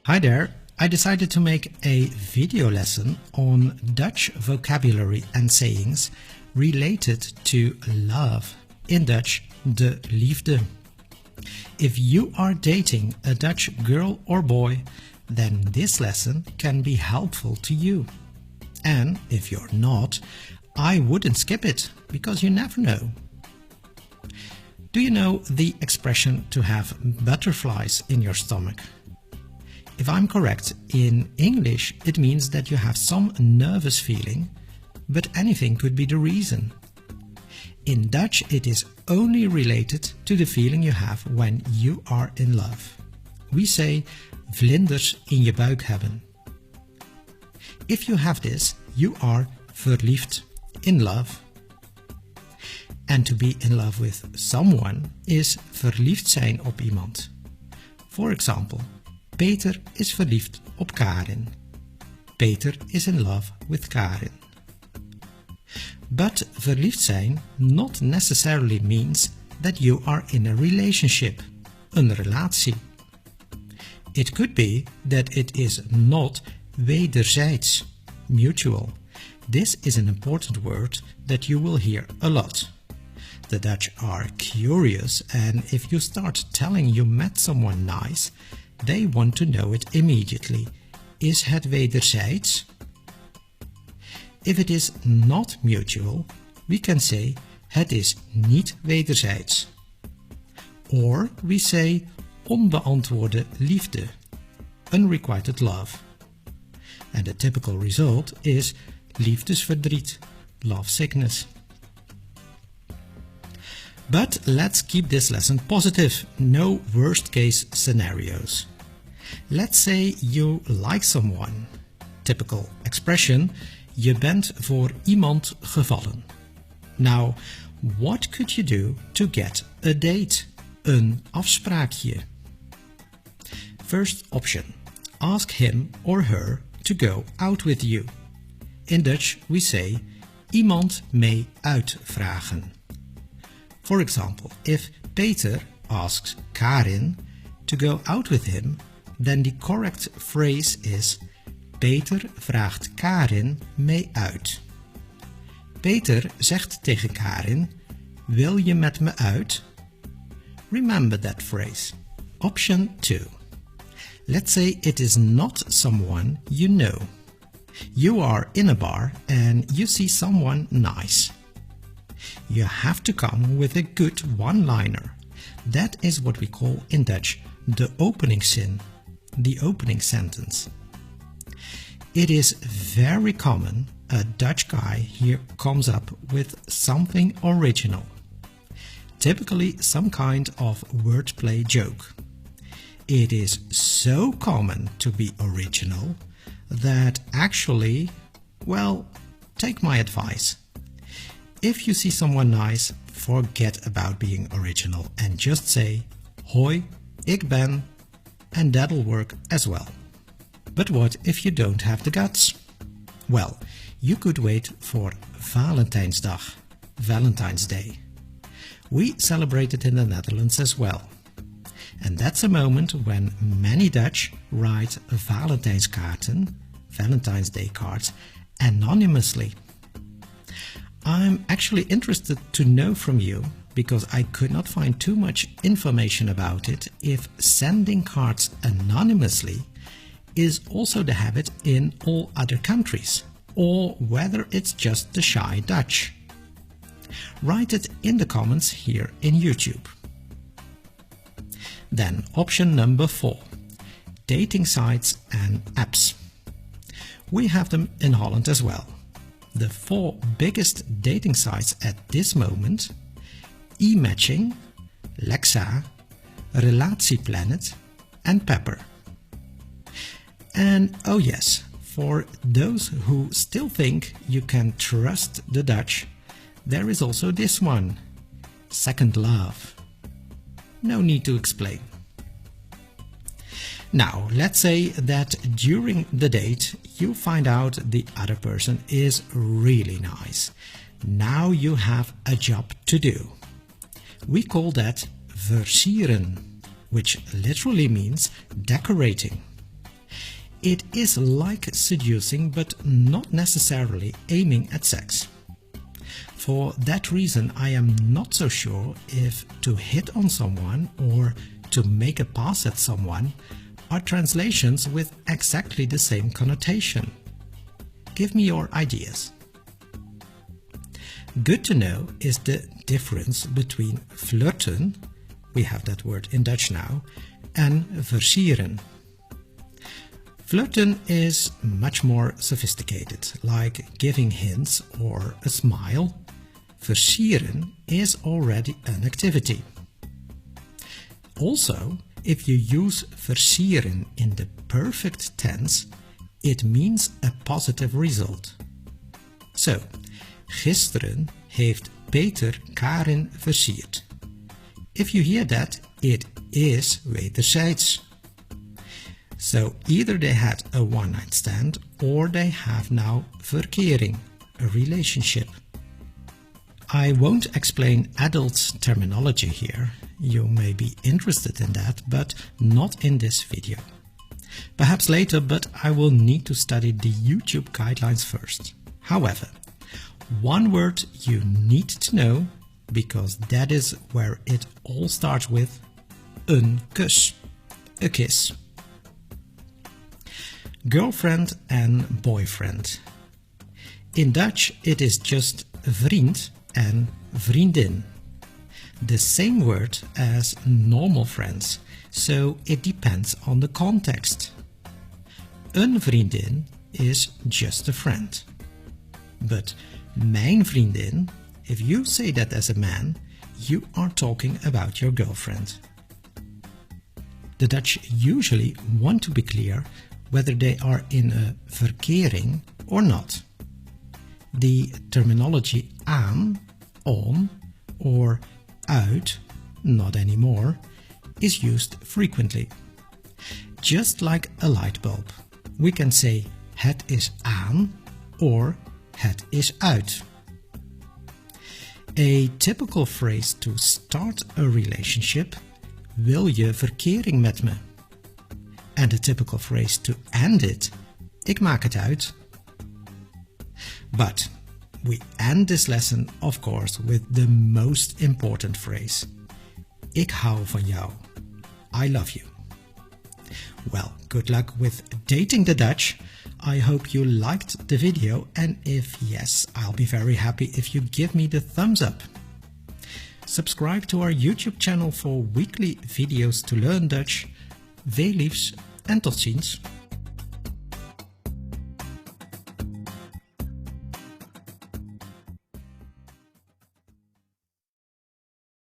Hi there, I decided to make a video lesson on Dutch vocabulary and sayings related to love. In Dutch, de liefde. If you are dating a Dutch girl or boy, then this lesson can be helpful to you. And if you're not, I wouldn't skip it, because you never know. Do you know the expression to have butterflies in your stomach? If I'm correct, in English it means that you have some nervous feeling, but anything could be the reason. In Dutch it is only related to the feeling you have when you are in love. We say vlinders in je buik hebben. If you have this, you are verliefd, in love. And to be in love with someone is verliefd zijn op iemand. For example, Peter is verliefd op Karin. Peter is in love with Karin. But verliefd zijn not necessarily means that you are in a relationship, een relatie. It could be that it is not wederzijds, mutual. This is an important word that you will hear a lot. The Dutch are curious, and if you start telling you met someone nice, they want to know it immediately. Is het wederzijds? If it is not mutual, we can say het is niet wederzijds. Or we say onbeantwoorde liefde, unrequited love. And the typical result is liefdesverdriet, love sickness. But let's keep this lesson positive, no worst case scenarios. Let's say you like someone. Typical expression, je bent voor iemand gevallen. Now, what could you do to get a date? Een afspraakje. First option, ask him or her to go out with you. In Dutch we say, iemand mee uitvragen. For example, if Peter asks Karin to go out with him, then the correct phrase is Peter vraagt Karin mee uit. Peter zegt tegen Karin, wil je met me uit? Remember that phrase. Option 2. Let's say it is not someone you know. You are in a bar and you see someone nice. You have to come with a good one-liner. That is what we call in Dutch de openingszin, the opening sentence. It is very common a Dutch guy here comes up with something original. Typically some kind of wordplay joke. It is so common to be original that actually, well, take my advice. If you see someone nice, forget about being original and just say, hoi, ik ben, and that'll work as well. But what if you don't have the guts? Well, you could wait for Valentijnsdag, Valentine's Day. We celebrate it in the Netherlands as well. And that's a moment when many Dutch write Valentijnskaarten, Valentine's Day cards, anonymously. I'm actually interested to know from you, because I could not find too much information about it, if sending cards anonymously is also the habit in all other countries, or whether it's just the shy Dutch. Write it in the comments here in YouTube. Then option number 4, dating sites and apps. We have them in Holland as well. The 4 biggest dating sites at this moment: eMatching, Lexa, Relatieplanet and Pepper. And oh yes, for those who still think you can trust the Dutch, there is also this one, Second Love. No need to explain. Now, let's say that during the date you find out the other person is really nice. Now you have a job to do. We call that versieren, which literally means decorating. It is like seducing, but not necessarily aiming at sex. For that reason, I am not so sure if to hit on someone or to make a pass at someone are translations with exactly the same connotation. Give me your ideas. Good to know is the difference between flirten, we have that word in Dutch now, and versieren. Flirten is much more sophisticated, like giving hints or a smile. Versieren is already an activity. Also, if you use versieren in the perfect tense, it means a positive result. So, gisteren heeft Peter Karin versierd. If you hear that, it is wederzijds. So either they had a one-night stand or they have now verkering, a relationship. I won't explain adult terminology here. You may be interested in that, but not in this video. Perhaps later, but I will need to study the YouTube guidelines first. However, one word you need to know, because that is where it all starts with, een kus, a kiss. Girlfriend and boyfriend. In Dutch it is just vriend and vriendin. The same word as normal friends, so it depends on the context. Een vriendin is just a friend. But mijn vriendin, if you say that as a man, you are talking about your girlfriend. The Dutch usually want to be clear whether they are in a verkering or not. The terminology aan, on, or uit, not anymore, is used frequently. Just like a light bulb, we can say het is aan or het is uit. A typical phrase to start a relationship, wil je verkering met me? And a typical phrase to end it, ik maak het uit. But we end this lesson, of course, with the most important phrase. Ik hou van jou. I love you. Well, good luck with dating the Dutch. I hope you liked the video, and if yes, I'll be very happy if you give me the thumbs up. Subscribe to our YouTube channel for weekly videos to learn Dutch. Veel liefs en tot ziens.